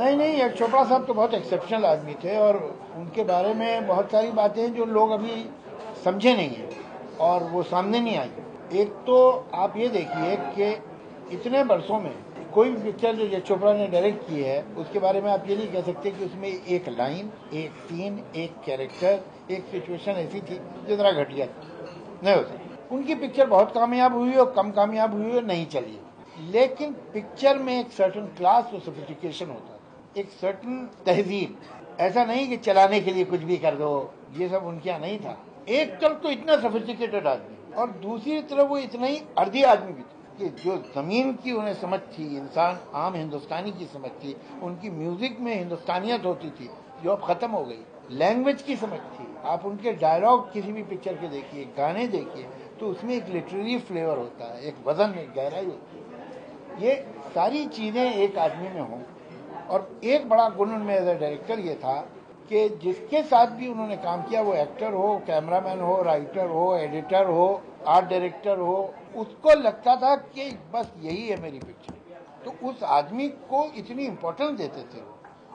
नहीं नहीं, यश चोपड़ा साहब तो बहुत एक्सेप्शनल आदमी थे और उनके बारे में बहुत सारी बातें जो लोग अभी समझे नहीं हैं और वो सामने नहीं आई। एक तो आप ये देखिए कि इतने बरसों में कोई भी पिक्चर जो यश चोपड़ा ने डायरेक्ट की है उसके बारे में आप ये नहीं कह सकते कि उसमें एक लाइन, एक सीन, एक कैरेक्टर, एक सिचुएशन ऐसी थी जो जरा घटिया थी। नहीं हो सकता। उनकी पिक्चर बहुत कामयाब हुई और कम कामयाब हुई और नहीं चली, लेकिन पिक्चर में एक सर्टन क्लास और सोफिस्टिकेशन होता है, एक सर्टन तहजीब। ऐसा नहीं कि चलाने के लिए कुछ भी कर दो, ये सब उनके यहाँ नहीं था। एक तरफ तो इतना सोफिस्टिकेटेड आदमी और दूसरी तरफ वो इतना ही अर्धी आदमी भी था कि जो जमीन की उन्हें समझ थी, इंसान आम हिंदुस्तानी की समझ थी, उनकी म्यूजिक में हिंदुस्तानियत होती थी जो अब खत्म हो गई। लैंग्वेज की समझ थी। आप उनके डायलॉग किसी भी पिक्चर के देखिए, गाने देखिए, तो उसमें एक लिटरेरी फ्लेवर होता है, एक वजन, एक गहराई होती है। ये सारी चीजें एक आदमी में हों। और एक बड़ा गुण उनमें एज ए डायरेक्टर ये था कि जिसके साथ भी उन्होंने काम किया, वो एक्टर हो, कैमरामैन हो, राइटर हो, एडिटर हो, आर्ट डायरेक्टर हो, उसको लगता था कि बस यही है मेरी पिक्चर। तो उस आदमी को इतनी इम्पोर्टेंस देते थे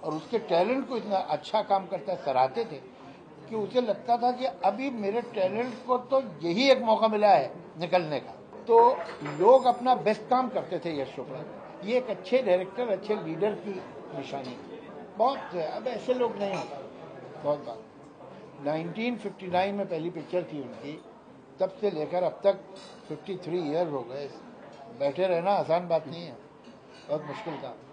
और उसके टैलेंट को इतना अच्छा काम करता सराहते थे कि उसे लगता था कि अभी मेरे टैलेंट को तो यही एक मौका मिला है निकलने का। तो लोग अपना बेस्ट काम करते थे यश चोपड़ा। ये एक अच्छे डायरेक्टर, अच्छे लीडर की निशानी थी। बहुत, अब ऐसे लोग नहीं होते, बहुत बात। 1959 में पहली पिक्चर थी उनकी, तब से लेकर अब तक 53 ईयर हो गए। बैठे रहना आसान बात नहीं है, बहुत मुश्किल काम।